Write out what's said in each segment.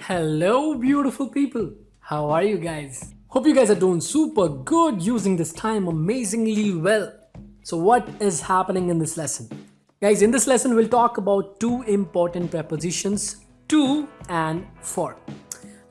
Hello, beautiful people. How are you guys? Hope you guys are doing super good, using this time amazingly well. So, what is happening in this lesson? Guys, in this lesson, we'll talk about two important prepositions, to and for.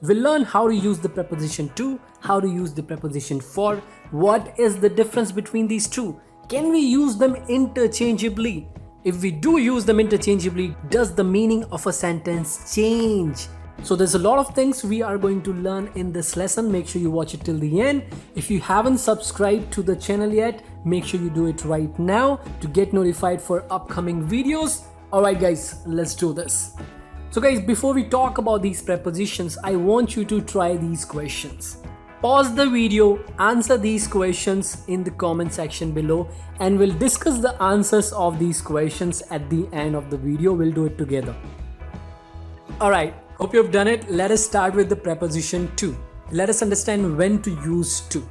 We'll learn how to use the preposition to, how to use the preposition for, what is the difference between these two. Can we use them interchangeably? If we do use them interchangeably, does the meaning of a sentence change? So there's a lot of things we are going to learn in this lesson. Make sure you watch it till the end. If you haven't subscribed to the channel yet, make sure you do it right now to get notified for upcoming videos. Alright guys, let's do this. So guys, before we talk about these prepositions, I want you to try these questions. Pause the video, answer these questions in the comment section below, and we'll discuss the answers of these questions at the end of the video. We'll do it together. Alright, hope you've done it. Let us start with the preposition to. Let us understand when to use to.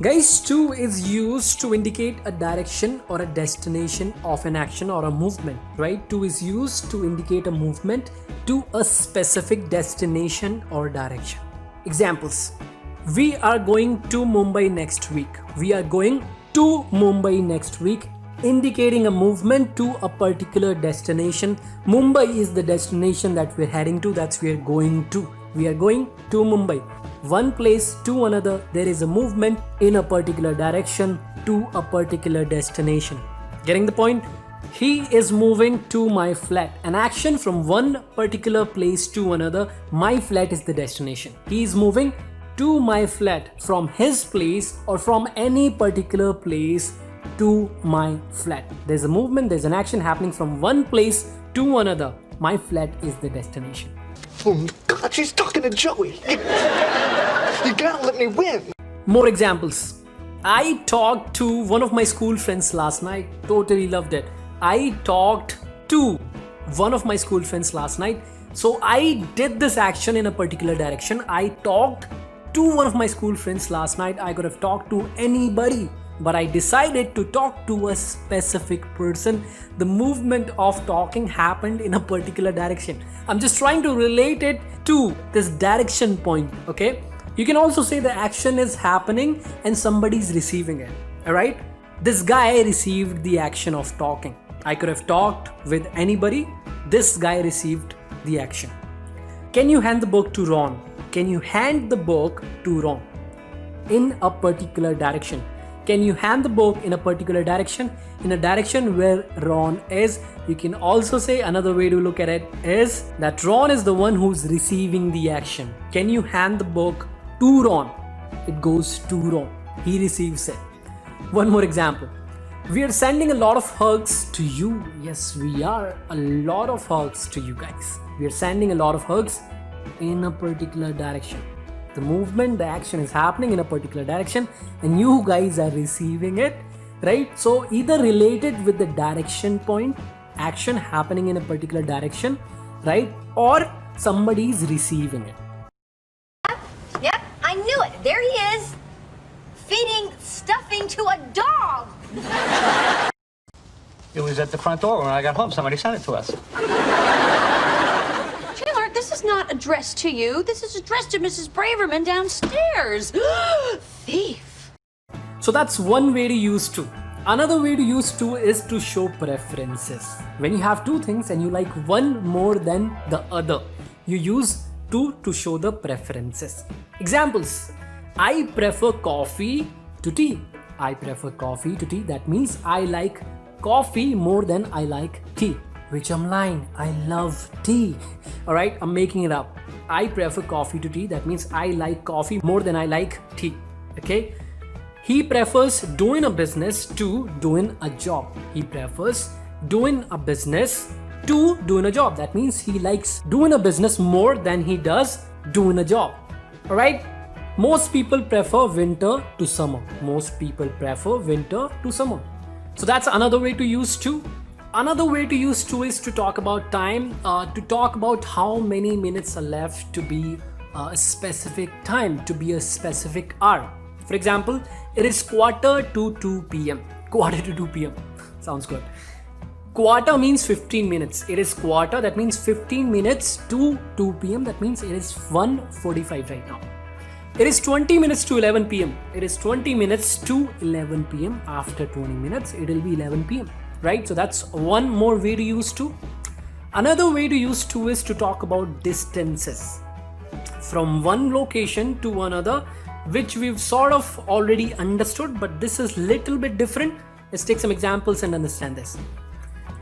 Guys, to is used to indicate a direction or a destination of an action or a movement, right? To is used to indicate a movement to a specific destination or direction. Examples. We are going to Mumbai next week. We are going to Mumbai next week, indicating a movement to a particular destination. Mumbai is the destination that we're heading to, that's we are going to. We are going to Mumbai. One place to another, there is a movement in a particular direction to a particular destination. Getting the point? He is moving to my flat. An action from one particular place to another. My flat is the destination. He is moving to my flat from his place or from any particular place to my flat. There's a movement, there's an action happening from one place to another. My flat is the destination. Oh God, she's talking to Joey. You gotta let me win. More examples. I talked to one of my school friends last night. Totally loved it. I talked to one of my school friends last night. So I did this action in a particular direction. I talked to one of my school friends last night. I could have talked to anybody, but I decided to talk to a specific person. The movement of talking happened in a particular direction. I'm just trying to relate it to this direction point, okay? You can also say the action is happening and somebody's receiving it, alright? This guy received the action of talking. I could have talked with anybody. This guy received the action. Can you hand the book to Ron? Can you hand the book to Ron in a particular direction? Can you hand the book in a particular direction? In a direction where Ron is. You can also say another way to look at it is that Ron is the one who's receiving the action. Can you hand the book to Ron? It goes to Ron. He receives it. One more example. We are sending a lot of hugs to you. Yes, we are. A lot of hugs to you guys. We are sending a lot of hugs in a particular direction. The movement, the action is happening in a particular direction and you guys are receiving it, right? So either related with the direction point, action happening in a particular direction, right? Or somebody is receiving it. Yep, I knew it. There he is, feeding stuffing to a dog. It was at the front door when I got home. Somebody sent it to us. Taylor, this is not addressed to you. This is addressed to Mrs. Braverman downstairs. Thief. So that's one way to use to. Another way to use to is to show preferences. When you have two things and you like one more than the other, you use to show the preferences. Examples. I prefer coffee to tea. I prefer coffee to tea. That means I like coffee more than I like tea. Which I'm lying. I love tea. Alright, I'm making it up. I prefer coffee to tea. That means I like coffee more than I like tea. Okay? He prefers doing a business to doing a job. He prefers doing a business to doing a job. That means he likes doing a business more than he does doing a job. Alright? Most people prefer winter to summer. Most people prefer winter to summer. So that's another way to use to. Another way to use to is to talk about time, to talk about how many minutes are left to be a specific time, to be a specific hour. For example, it is quarter to 2 p.m. Quarter to 2 p.m. Sounds good. Quarter means 15 minutes. It is quarter, that means 15 minutes to 2 p.m. That means it is 1:45 right now. It is 20 minutes to 11 p.m. It is 20 minutes to 11 p.m. After 20 minutes, it will be 11 p.m. Right? So that's one more way to use to. Another way to use to is to talk about distances from one location to another, which we've sort of already understood, but this is little bit different. Let's take some examples and understand this.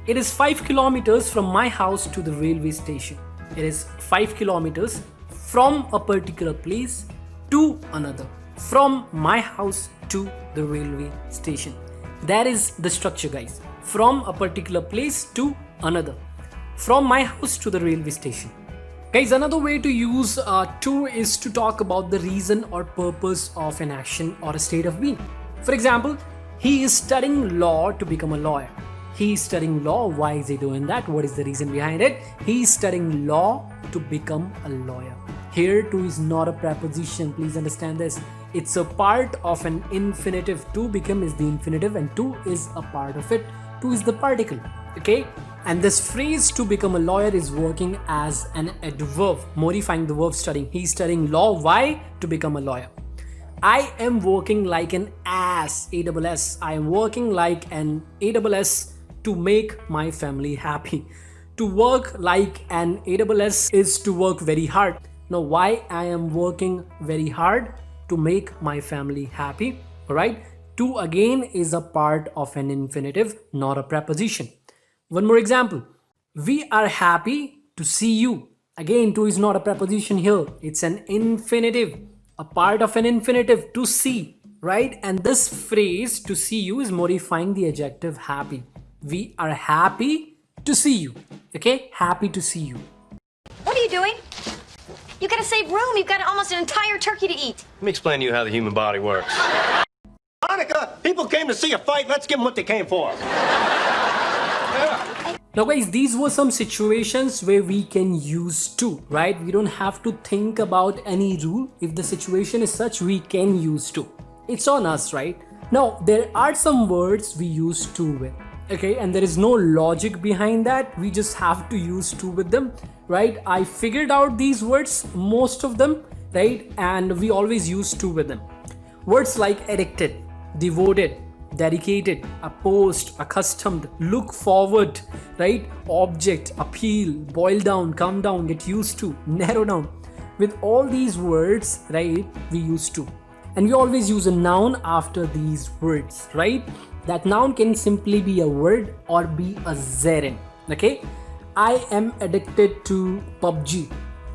It is 5 kilometers from my house to the railway station. It is 5 kilometers from a particular place to another. From my house to the railway station. That is the structure, guys. From a particular place to another. From my house to the railway station. Guys, another way to use to is to talk about the reason or purpose of an action or a state of being. For example, he is studying law to become a lawyer. He is studying law. Why is he doing that? What is the reason behind it? He is studying law to become a lawyer. Here, to is not a preposition. Please understand this. It's a part of an infinitive. To become is the infinitive and to is a part of it. To is the particle. Okay? And this phrase to become a lawyer is working as an adverb, modifying the verb studying. He's studying law. Why? To become a lawyer. I am working like an ass, ASS. I am working like an ASS to make my family happy. To work like an ASS is to work very hard. Now, why I am working very hard? To make my family happy. Alright? To again is a part of an infinitive, not a preposition. One more example. We are happy to see you. Again, to is not a preposition here. It's an infinitive, a part of an infinitive, to see, right? And this phrase to see you is modifying the adjective happy. We are happy to see you. Okay? Happy to see you. What are you doing? You gotta save room. You've got almost an entire turkey to eat. Let me explain to you how the human body works. Monica, people came to see a fight. Let's give them what they came for. Now guys, these were some situations where we can use to, right? We don't have to think about any rule. If the situation is such, we can use to. It's on us, right? Now, there are some words we use to with, okay? And there is no logic behind that. We just have to use to with them, right? I figured out these words, most of them, right? And we always use to with them. Words like addicted, devoted, dedicated, opposed, accustomed, look forward, right? Object, appeal, boil down, come down, get used to, narrow down. With all these words, right, we use to. And we always use a noun after these words, right? That noun can simply be a word or be a gerund, okay? I am addicted to PUBG,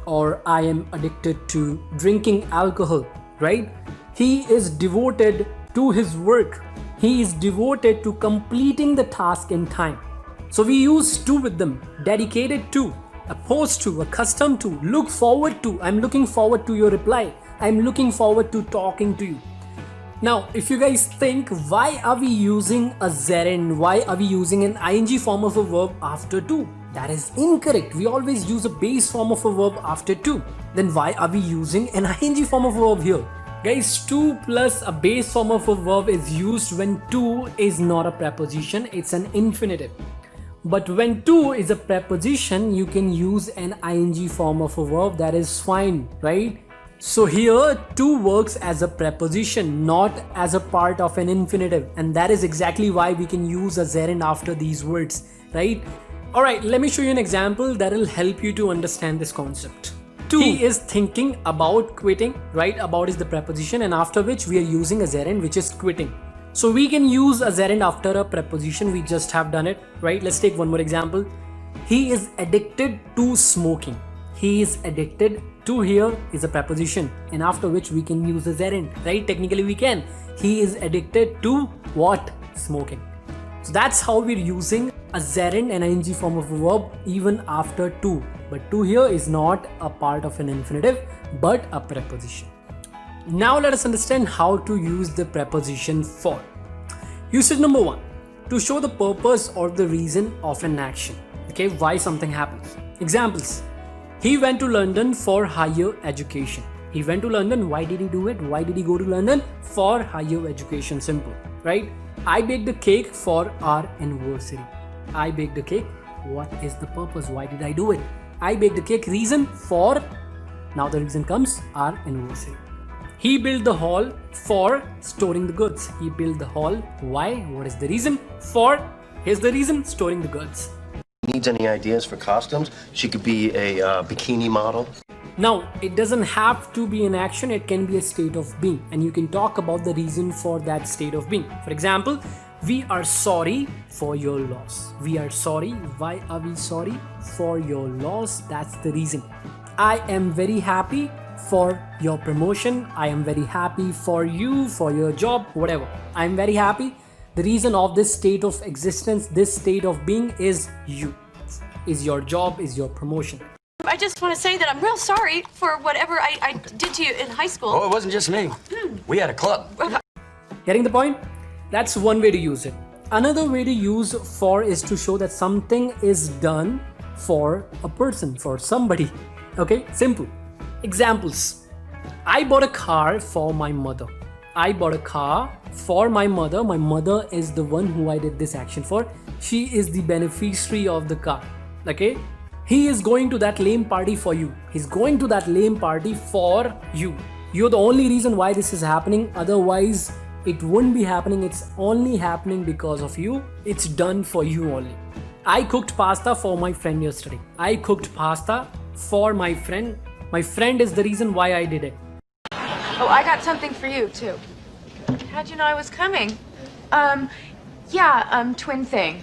or I am addicted to drinking alcohol, right? He is devoted to his work. He is devoted to completing the task in time. So we use to with them. Dedicated to, opposed to, accustomed to, look forward to. I'm looking forward to your reply. I'm looking forward to talking to you. Now, if you guys think, why are we using a gerund? Why are we using an ing form of a verb after to? That is incorrect. We always use a base form of a verb after to. Then why are we using an ing form of a verb here? Guys, to plus a base form of a verb is used when to is not a preposition, it's an infinitive. But when to is a preposition, you can use an ing form of a verb, that is fine, right? So here, to works as a preposition, not as a part of an infinitive. And that is exactly why we can use a gerund after these words, right? Alright, let me show you an example that will help you to understand this concept. He is thinking about quitting, right? About is the preposition, and after which we are using a gerund, which is quitting. So we can use a gerund after a preposition. We just have done it, right? Let's take one more example. He is addicted to smoking. He is addicted to, here is a preposition, and after which we can use a gerund, right? Technically we can. He is addicted to what? Smoking. So that's how we're using a gerund and ing form of a verb even after to. But to here is not a part of an infinitive, but a preposition. Now let us understand how to use the preposition for. Usage number 1. To show the purpose or the reason of an action. Okay, why something happens. Examples. He went to London for higher education. He went to London. Why did he do it? Why did he go to London? For higher education. Simple, right? I baked the cake for our anniversary. I baked a cake. What is the purpose? Why did I do it? I baked a cake. Reason for, now the reason comes, our anniversary. He built the hall for storing the goods. He built the hall. Why? What is the reason? For, here's the reason, storing the goods. Needs any ideas for costumes? She could be a bikini model. Now, it doesn't have to be an action, it can be a state of being, and you can talk about the reason for that state of being. For example, we are sorry for your loss. We are sorry. Why are we sorry? For your loss. That's the reason. I am very happy for your promotion. I am very happy for you, for your job, whatever. I am very happy. The reason of this state of existence, this state of being is you, is your job, is your promotion. I just want to say that I'm real sorry for whatever I did to you in high school. Oh, it wasn't just me. We had a club. Getting the point? That's one way to use it. Another way to use for is to show that something is done for a person, for somebody. Okay, simple. Examples. I bought a car for my mother. I bought a car for my mother. My mother is the one who I did this action for. She is the beneficiary of the car. Okay? He is going to that lame party for you. He's going to that lame party for you. You're the only reason why this is happening. Otherwise, it wouldn't be happening. It's only happening because of you. It's done for you only. I cooked pasta for my friend yesterday. I cooked pasta for my friend. My friend is the reason why I did it. Oh, I got something for you, too. How'd you know I was coming? Twin thing.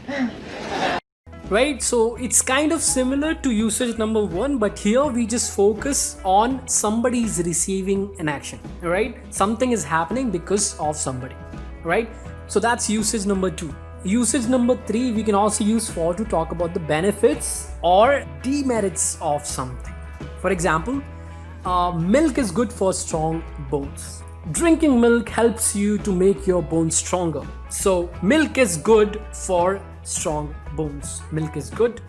Right, so it's kind of similar to usage number 1, but here we just focus on somebody is receiving an action, right? Something is happening because of somebody, right? So that's usage number 2. Usage number 3, we can also use for to talk about the benefits or demerits of something. For example, milk is good for strong bones. Drinking milk helps you to make your bones stronger. So milk is good for strong bones. Milk is good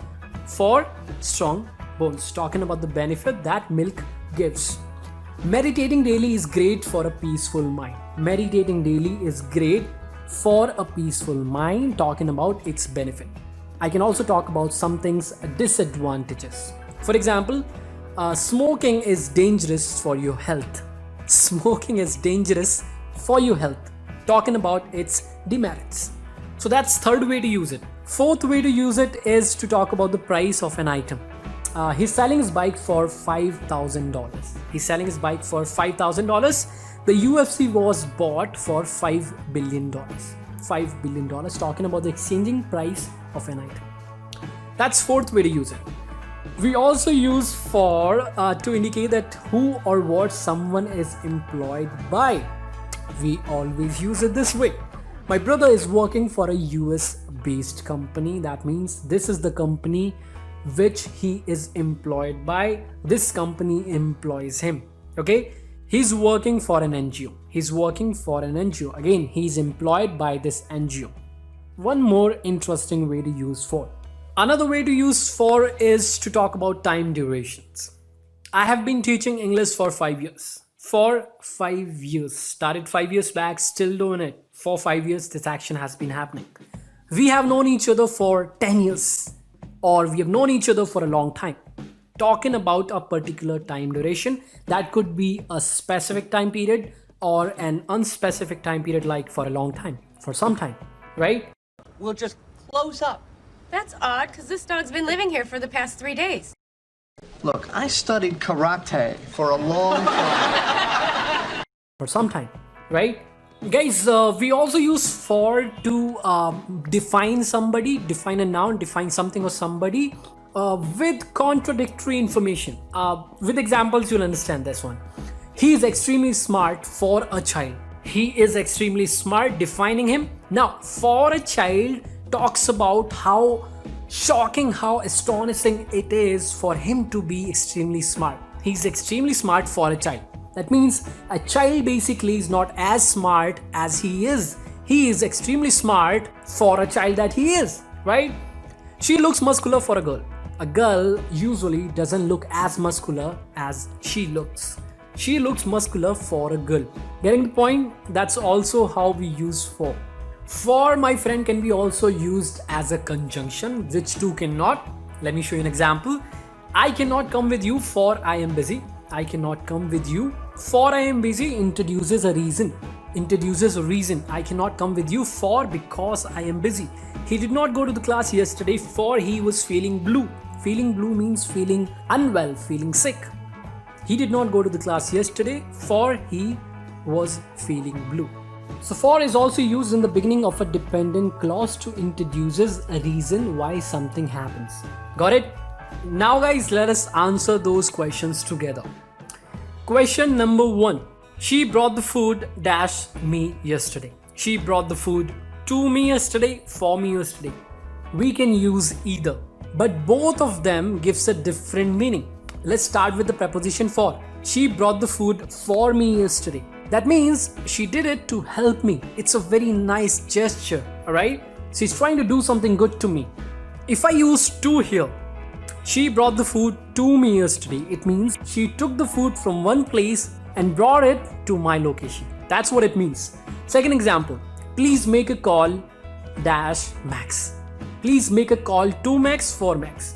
for strong bones. Talking about the benefit that milk gives. Meditating daily is great for a peaceful mind. Meditating daily is great for a peaceful mind. Talking about its benefit. I can also talk about something's disadvantages. For example, smoking is dangerous for your health. Smoking is dangerous for your health. Talking about its demerits. So that's third way to use it. Fourth way to use it is to talk about the price of an item. He's selling his bike for $5,000. He's selling his bike for $5,000. The UFC was bought for $5 billion. $5 billion. Talking about the exchanging price of an item. That's fourth way to use it. We also use for to indicate that who or what someone is employed by. We always use it this way. My brother is working for a US based company. That means this is the company which he is employed by. This company employs him. Okay, he's working for an NGO. He's working for an NGO. Again, he's employed by this NGO. One more interesting way to use for. Another way to use for is to talk about time durations. I have been teaching English for 5 years. For 5 years. Started 5 years back, still doing it. For 5 years, this action has been happening. We have known each other for 10 years. Or we have known each other for a long time. Talking about a particular time duration. That could be a specific time period or an unspecific time period, like for a long time. For some time. Right? We'll just close up. That's odd, because this dog's been living here for the past 3 days. Look, I studied karate for a long time. For some time, right? Guys, we also use for to define somebody, define a noun, define something or somebody with contradictory information. With examples, you'll understand this one. He is extremely smart for a child. He is extremely smart, defining him. Now, for a child talks about how shocking, how astonishing it is for him to be extremely smart. He's extremely smart for a child. That means a child basically is not as smart as he is. He is extremely smart for a child that he is, right? She looks muscular for a girl. A girl usually doesn't look as muscular as she looks. She looks muscular for a girl. Getting the point? That's also how we use for. For, my friend, can be also used as a conjunction. Which two cannot? Let me show you an example. I cannot come with you for I am busy. I cannot come with you for I am busy introduces a reason. I cannot come with you for because I am busy. He did not go to the class yesterday for he was feeling blue. Feeling blue means feeling unwell, feeling sick. He did not go to the class yesterday for he was feeling blue. So for is also used in the beginning of a dependent clause to introduces a reason why something happens. Got it? Now guys, let us answer those questions together. Question number 1. She brought the food dash me yesterday. She brought the food to me yesterday, for me yesterday. We can use either, but both of them gives a different meaning. Let's start with the preposition for. She brought the food for me yesterday. That means she did it to help me. It's a very nice gesture, alright? She's trying to do something good to me. If I use to here, she brought the food to me yesterday. It means she took the food from one place and brought it to my location. That's what it means. Second example, please make a call dash Max. Please make a call to Max for Max.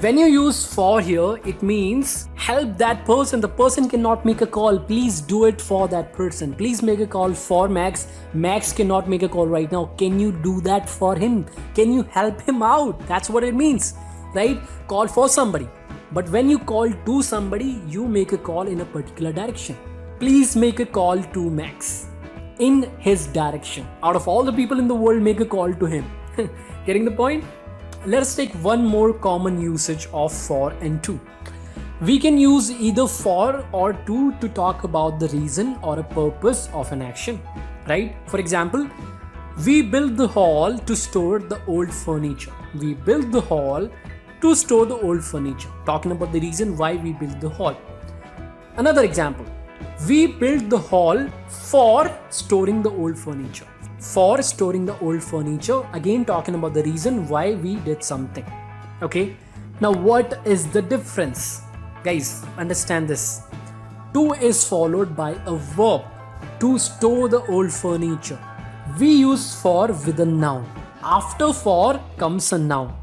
When you use for here, it means help that person. The person cannot make a call. Please do it for that person. Please make a call for Max. Max cannot make a call right now. Can you do that for him? Can you help him out? That's what it means, right? Call for somebody. But when you call to somebody, you make a call in a particular direction. Please make a call to Max in his direction. Out of all the people in the world, make a call to him. Getting the point? Let us take one more common usage of for and to. We can use either for or to talk about the reason or a purpose of an action, right? For example, we built the hall to store the old furniture. We built the hall to store the old furniture. Talking about the reason why we built the hall. Another example, we built the hall for storing the old furniture. For storing the old furniture, again talking about the reason why we did something. Okay, now what is the difference? Guys, understand this. To is followed by a verb, to store the old furniture. We use for with a noun. After for comes a noun.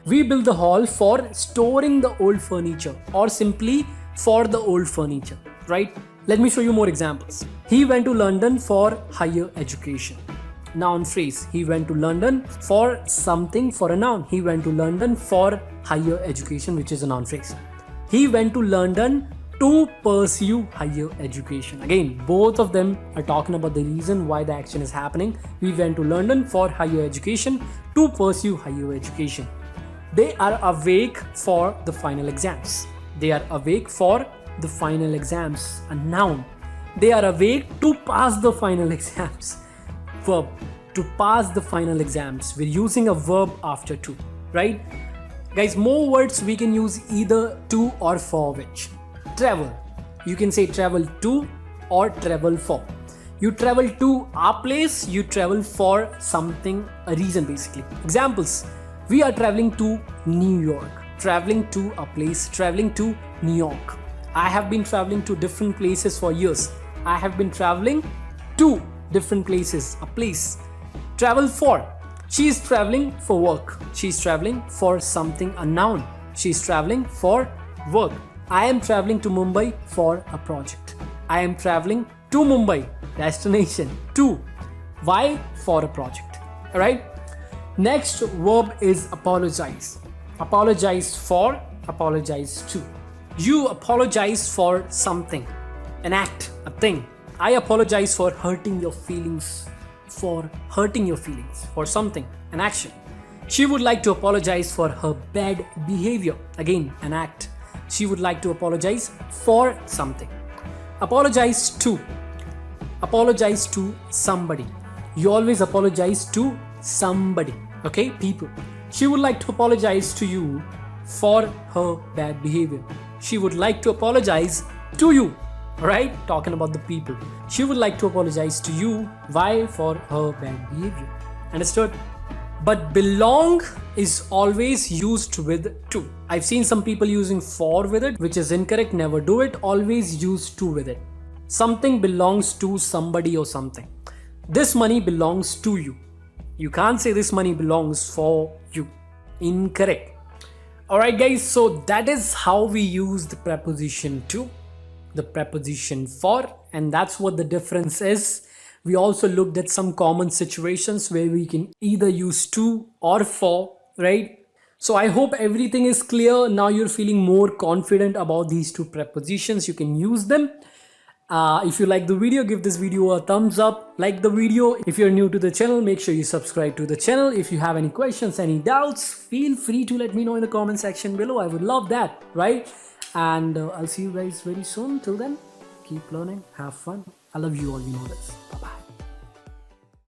We built the hall for storing the old furniture or simply for the old furniture, right? Let me show you more examples. He went to London for higher education. Noun phrase. He went to London for something, for a noun. He went to London for higher education, which is a noun phrase. He went to London to pursue higher education. Again, both of them are talking about the reason why the action is happening. We went to London for higher education to pursue higher education. They are awake for the final exams. They are awake for the final exams. A noun. They are awake to pass the final exams. Verb, to pass the final exams. We're using a verb after to, right? Guys, more words we can use either to or for which. Travel. You can say travel to or travel for. You travel to our place, you travel for something, a reason basically. Examples. We are traveling to New York. Traveling to a place, traveling to New York. I have been traveling to different places for years. I have been traveling to different places, a place. Travel for. She is traveling for work. She is traveling for something, a noun. She is traveling for work. I am traveling to Mumbai for a project. I am traveling to Mumbai, destination, to. Why? For a project. Alright? Next verb is apologize. Apologize for, apologize to. You apologize for something, an act, a thing. I apologize for hurting your feelings, for something, an action. She would like to apologize for her bad behavior. Again, an act. She would like to apologize for something. Apologize to. Apologize to somebody. You always apologize to somebody. Okay, people. She would like to apologize to you for her bad behavior. She would like to apologize to you. Alright, talking about the people. She would like to apologize to you. Why? For her bad behavior. Understood? But belong is always used with to. I've seen some people using for with it, which is incorrect. Never do it. Always use to with it. Something belongs to somebody or something. This money belongs to you. You can't say this money belongs for you. Incorrect. Alright guys, so that is how we use the preposition to, the preposition for, and that's what the difference is. We also looked at some common situations where we can either use to or for, right? So I hope everything is clear. Now you're feeling more confident about these two prepositions. You can use them. If you like the video, give this video a thumbs up. Like the video. If you're new to the channel, make sure you subscribe to the channel. If you have any questions, any doubts, feel free to let me know in the comment section below. I would love that, right? And I'll see you guys very soon. Till then, keep learning, have fun. I love you all, you know this. Bye-bye.